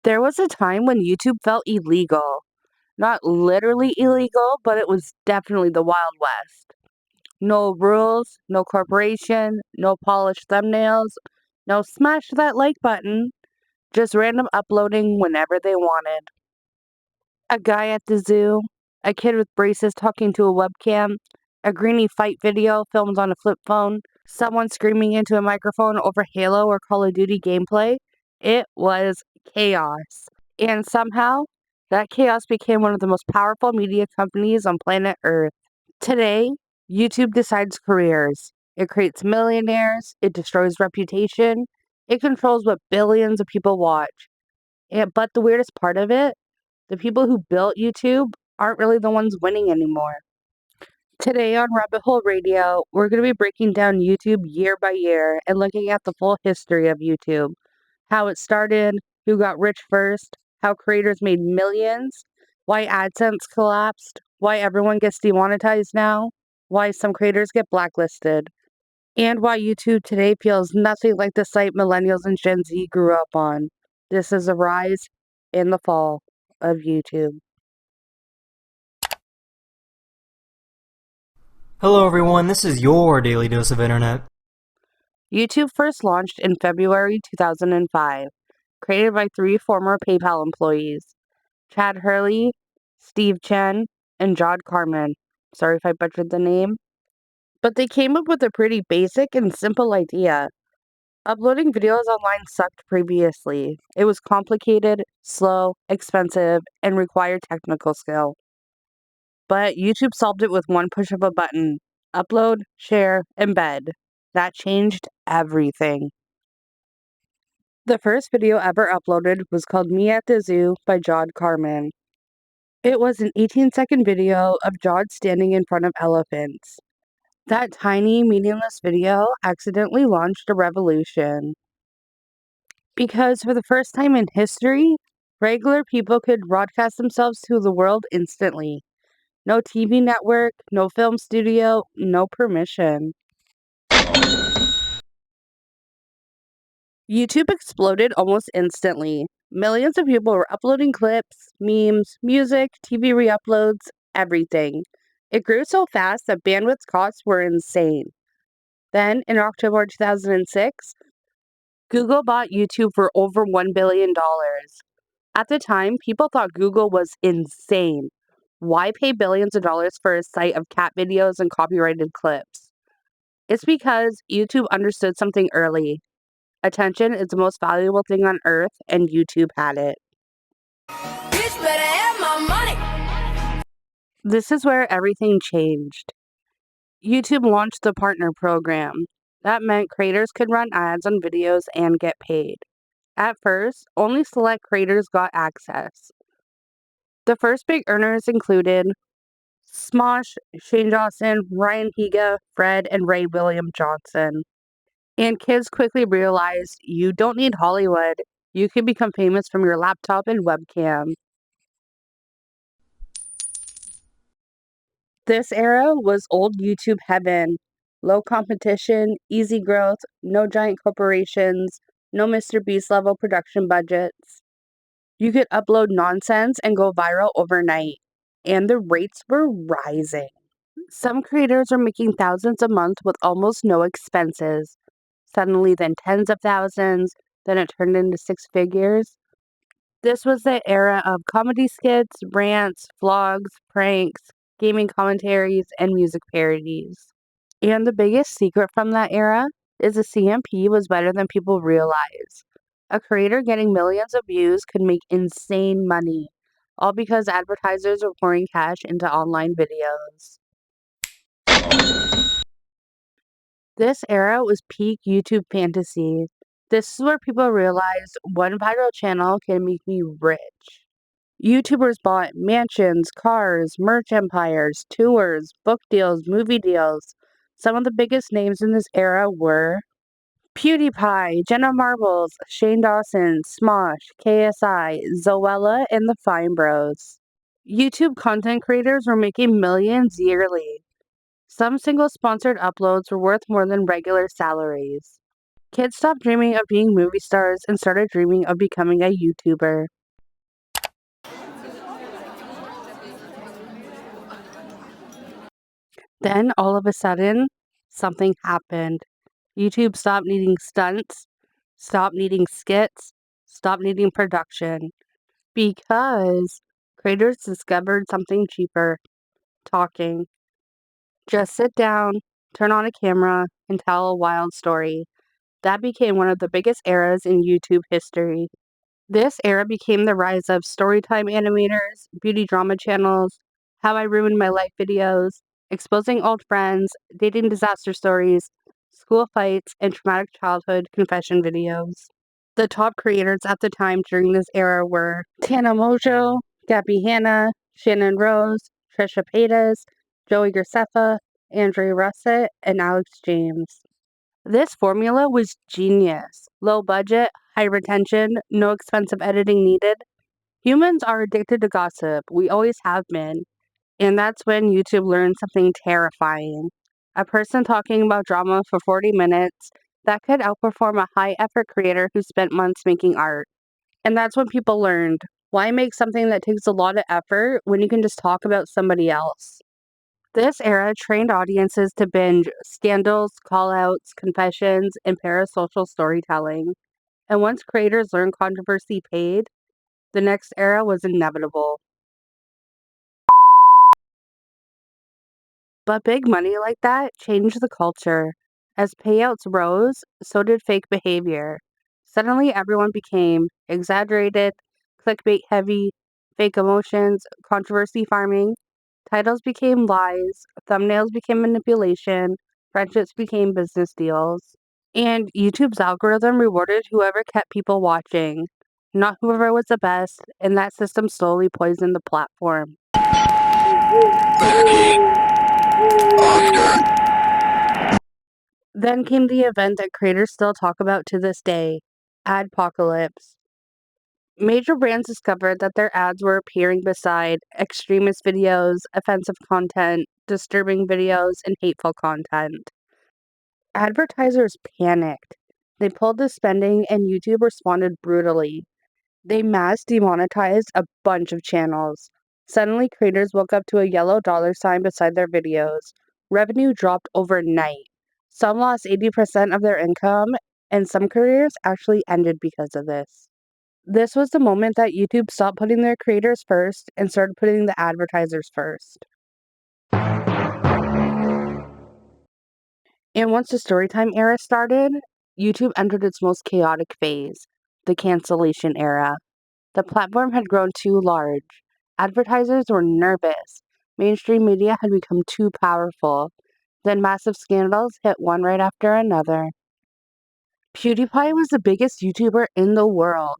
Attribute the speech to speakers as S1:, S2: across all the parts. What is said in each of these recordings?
S1: There was a time when YouTube felt illegal. Not literally illegal, but it was definitely the Wild West. No rules, no corporation, no polished thumbnails, no smash that like button, just random uploading whenever they wanted. A guy at the zoo, a kid with braces talking to a webcam, a greeny fight video filmed on a flip phone, someone screaming into a microphone over Halo or Call of Duty gameplay. It was chaos. And somehow, that chaos became one of the most powerful media companies on planet Earth. Today, YouTube decides careers. It creates millionaires, it destroys reputation, it controls what billions of people watch. But the weirdest part of it, the people who built YouTube aren't really the ones winning anymore. Today on Rabbit Hole Radio, we're going to be breaking down YouTube year by year and looking at the full history of YouTube, how it started, who got rich first, how creators made millions, why AdSense collapsed, why everyone gets demonetized now, why some creators get blacklisted, and why YouTube today feels nothing like the site millennials and Gen Z grew up on. This is a rise and the fall of YouTube.
S2: Hello everyone, this is your daily dose of internet.
S1: YouTube first launched in February 2005, created by three former PayPal employees, Chad Hurley, Steve Chen, and Jod Carmen. Sorry if I butchered the name. But they came up with a pretty basic and simple idea. Uploading videos online sucked previously. It was complicated, slow, expensive, and required technical skill. But YouTube solved it with one push of a button: upload, share, embed. That changed everything. The first video ever uploaded was called Me at the Zoo by Jod Carmen. It was an 18-second video of Jod standing in front of elephants. That tiny, meaningless video accidentally launched a revolution. Because for the first time in history, regular people could broadcast themselves to the world instantly. No TV network, no film studio, no permission. YouTube exploded almost instantly. Millions of people were uploading clips, memes, music, TV re-uploads, everything. It grew so fast that bandwidth costs were insane. Then, in October 2006, Google bought YouTube for over $1 billion. At the time, people thought Google was insane. Why pay billions of dollars for a site of cat videos and copyrighted clips? It's because YouTube understood something early. Attention is the most valuable thing on earth, and YouTube had it.
S3: Bitch better have my money.
S1: This is where everything changed. YouTube launched the partner program. That meant creators could run ads on videos and get paid. At first, only select creators got access. The first big earners included Smosh, Shane Dawson, Ryan Higa, Fred, and Ray William Johnson. And kids quickly realized you don't need Hollywood. You can become famous from your laptop and webcam. This era was old YouTube heaven. Low competition, easy growth, no giant corporations, no Mr. Beast level production budgets. You could upload nonsense and go viral overnight. And the rates were rising. Some creators were making thousands a month with almost no expenses. Suddenly, then tens of thousands, then it turned into six figures. This was the era of comedy skits, rants, vlogs, pranks, gaming commentaries, and music parodies. And the biggest secret from that era is the CMP was better than people realize. A creator getting millions of views could make insane money, all because advertisers were pouring cash into online videos. This era was peak YouTube fantasy. This is where people realized one viral channel can make me rich. YouTubers bought mansions, cars, merch empires, tours, book deals, movie deals. Some of the biggest names in this era were PewDiePie, Jenna Marbles, Shane Dawson, Smosh, KSI, Zoella, and the Fine Bros. YouTube content creators were making millions yearly. Some single sponsored uploads were worth more than regular salaries. Kids stopped dreaming of being movie stars and started dreaming of becoming a YouTuber. Then, all of a sudden, something happened. YouTube stopped needing stunts, stopped needing skits, stopped needing production because creators discovered something cheaper: talking. Just sit down, turn on a camera, and tell a wild story. That became one of the biggest eras in YouTube history. This era became the rise of storytime animators, beauty drama channels, how I ruined my life videos, exposing old friends, dating disaster stories, school fights, and traumatic childhood confession videos. The top creators at the time during this era were Tana Mojo, Gabby Hanna, Shannon Rose, Trisha Paytas, Joey Graceffa, Andre Russet, and Alex James. This formula was genius. Low budget, high retention, no expensive editing needed. Humans are addicted to gossip. We always have been. And that's when YouTube learned something terrifying. A person talking about drama for 40 minutes that could outperform a high effort creator who spent months making art. And that's when people learned, why make something that takes a lot of effort when you can just talk about somebody else? This era trained audiences to binge scandals, callouts, confessions, and parasocial storytelling. And once creators learned controversy paid, the next era was inevitable. But big money like that changed the culture. As payouts rose, so did fake behavior. Suddenly, everyone became exaggerated, clickbait heavy, fake emotions, controversy farming. Titles became lies, thumbnails became manipulation, friendships became business deals. And YouTube's algorithm rewarded whoever kept people watching, not whoever was the best, and that system slowly poisoned the platform. Then came the event that creators still talk about to this day: adpocalypse. Major brands discovered that their ads were appearing beside extremist videos, offensive content, disturbing videos, and hateful content. Advertisers panicked. They pulled the spending, and YouTube responded brutally. They mass demonetized a bunch of channels. Suddenly, creators woke up to a yellow dollar sign beside their videos. Revenue dropped overnight. Some lost 80% of their income, and some careers actually ended because of this. This was the moment that YouTube stopped putting their creators first and started putting the advertisers first. And once the Storytime era started, YouTube entered its most chaotic phase, the cancellation era. The platform had grown too large. Advertisers were nervous. Mainstream media had become too powerful. Then massive scandals hit one right after another. PewDiePie was the biggest YouTuber in the world.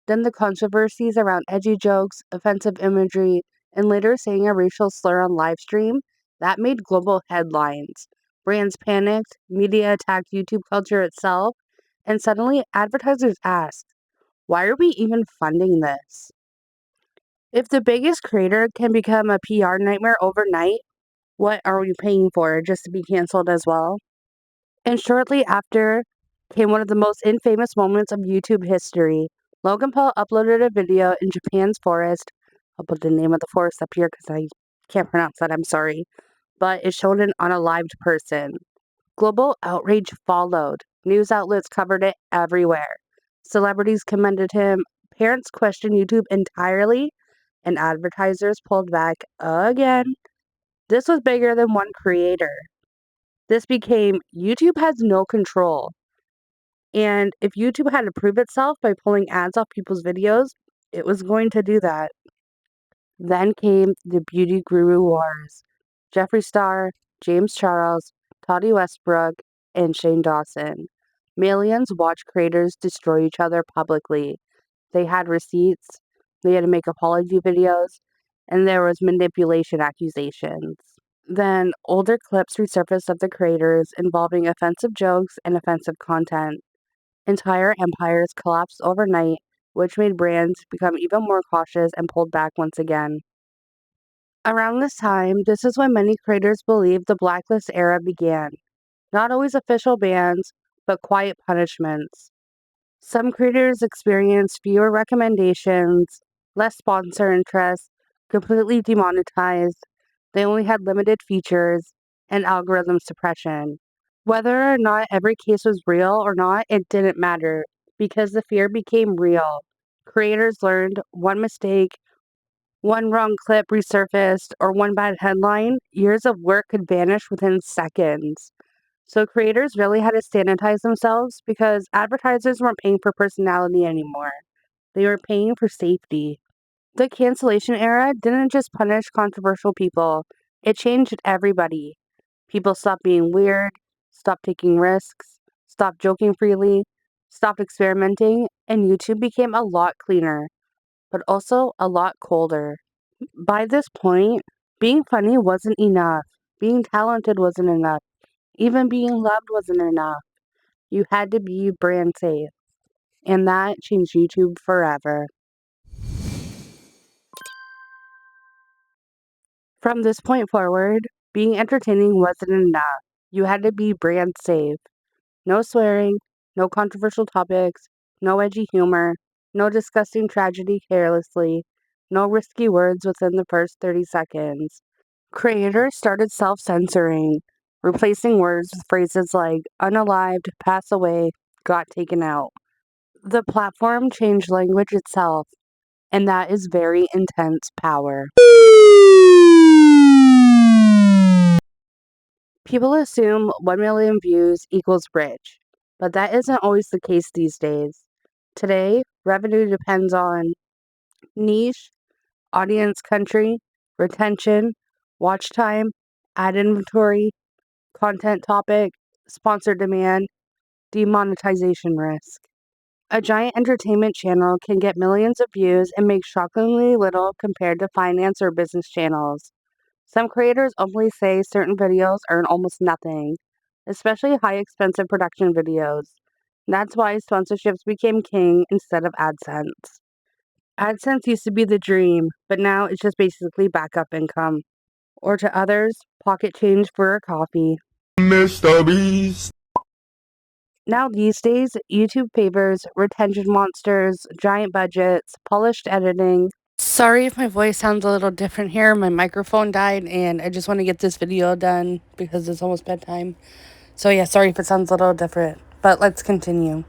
S1: Then the controversies around edgy jokes, offensive imagery, and later saying a racial slur on livestream, that made global headlines. Brands panicked, media attacked YouTube culture itself, and suddenly advertisers asked, why are we even funding this? If the biggest creator can become a PR nightmare overnight, what are we paying for, just to be canceled as well? And shortly after came one of the most infamous moments of YouTube history. Logan Paul uploaded a video in Japan's forest. I'll put the name of the forest up here because I can't pronounce that, I'm sorry. But it showed an unalived person. Global outrage followed. News outlets covered it everywhere. Celebrities commended him. Parents questioned YouTube entirely, and advertisers pulled back again. This was bigger than one creator. This became YouTube has no control. And if YouTube had to prove itself by pulling ads off people's videos, it was going to do that. Then came the beauty guru wars. Jeffree Star, James Charles, Toddy Westbrook, and Shane Dawson. Millions watched creators destroy each other publicly. They had receipts, they had to make apology videos, and there was manipulation accusations. Then older clips resurfaced of the creators involving offensive jokes and offensive content. Entire empires collapsed overnight, which made brands become even more cautious and pulled back once again. Around this time, this is when many creators believed the blacklist era began. Not always official bans, but quiet punishments. Some creators experienced fewer recommendations, less sponsor interest, completely demonetized. They only had limited features and algorithm suppression. Whether or not every case was real or not, it didn't matter because the fear became real. Creators learned one mistake, one wrong clip resurfaced, or one bad headline, years of work could vanish within seconds. So creators really had to sanitize themselves because advertisers weren't paying for personality anymore. They were paying for safety. The cancellation era didn't just punish controversial people, it changed everybody. People stopped being weird, stopped taking risks, stopped joking freely, stopped experimenting, and YouTube became a lot cleaner, but also a lot colder. By this point, being funny wasn't enough. Being talented wasn't enough. Even being loved wasn't enough. You had to be brand safe. And that changed YouTube forever. From this point forward, being entertaining wasn't enough. You had to be brand safe. No swearing, no controversial topics, no edgy humor, no discussing tragedy carelessly, no risky words within the first 30 seconds. Creators started self censoring, replacing words with phrases like unalived, pass away, got taken out. The platform changed language itself, and that is very intense power. People assume 1 million views equals rich, but that isn't always the case these days. Today, revenue depends on niche, audience country, retention, watch time, ad inventory, content topic, sponsor demand, demonetization risk. A giant entertainment channel can get millions of views and make shockingly little compared to finance or business channels. Some creators openly say certain videos earn almost nothing, especially high expensive production videos. That's why sponsorships became king instead of AdSense. AdSense used to be the dream, but now it's just basically backup income. Or to others, pocket change for a coffee.
S4: Mr. Beast.
S1: Now, these days, YouTube favors retention monsters, giant budgets, polished editing. Sorry if my voice sounds a little different here. My microphone died, and I just want to get this video done because it's almost bedtime. So, yeah, sorry if it sounds a little different, but let's continue.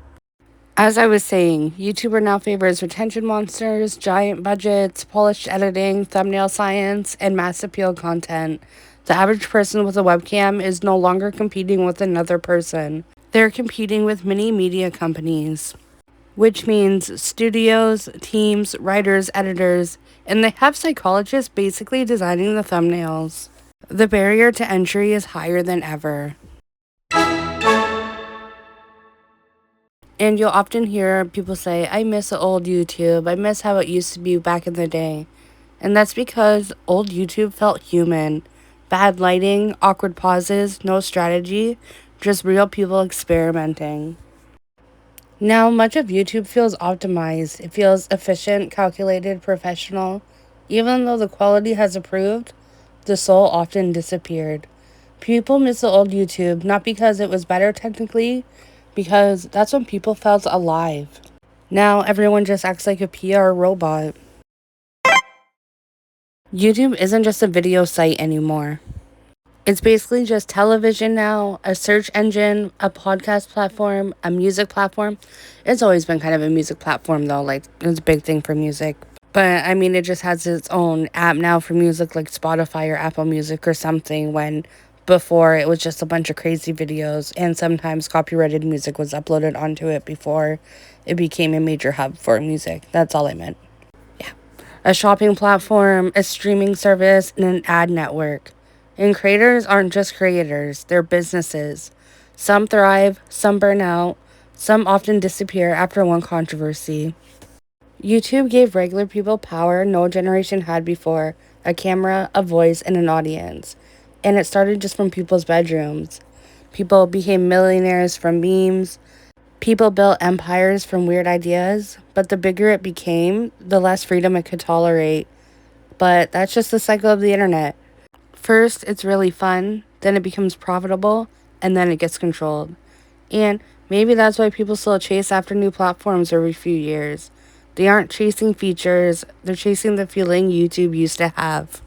S1: As I was saying, YouTuber now favors retention monsters, giant budgets, polished editing, thumbnail science, and mass appeal content. The average person with a webcam is no longer competing with another person. They're competing with many media companies, which means studios, teams, writers, editors, and they have psychologists basically designing the thumbnails. The barrier to entry is higher than ever. And you'll often hear people say, I miss old YouTube. I miss how it used to be back in the day. And that's because old YouTube felt human. Bad lighting, awkward pauses, no strategy, just real people experimenting. Now, much of YouTube feels optimized. It feels efficient, calculated, professional. Even though the quality has improved, the soul often disappeared. People miss the old YouTube, not because it was better technically, because that's when people felt alive. Now, everyone just acts like a PR robot. YouTube isn't just a video site anymore. It's basically just television now, a search engine, a podcast platform, a music platform. It's always been kind of a music platform though, like it's a big thing for music. But I mean, it just has its own app now for music like Spotify or Apple Music or something, when before it was just a bunch of crazy videos and sometimes copyrighted music was uploaded onto it before it became a major hub for music. That's all I meant. A shopping platform, a streaming service, and an ad network. And creators aren't just creators, they're businesses. Some thrive, some burn out, some often disappear after one controversy. YouTube gave regular people power no generation had before: a camera, a voice, and an audience. And it started just from people's bedrooms. People became millionaires from memes. People built empires from weird ideas, but the bigger it became, the less freedom it could tolerate. But that's just the cycle of the internet. First, it's really fun, then it becomes profitable, and then it gets controlled. And Maybe that's why people still chase after new platforms every few years. They aren't chasing features, they're chasing the feeling YouTube used to have.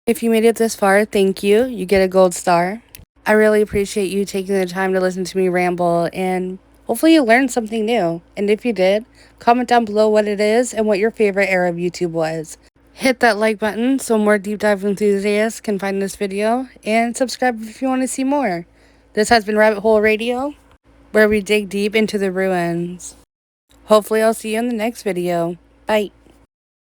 S1: If you made it this far, thank you. You get a gold star. I really appreciate you taking the time to listen to me ramble, and hopefully you learned something new. And if you did, comment down below what it is and what your favorite era of YouTube was. Hit that like button so more deep dive enthusiasts can find this video, and subscribe if you want to see more. This has been Rabbit Hole Radio, where we dig deep into the ruins. Hopefully I'll see you in the next video. Bye.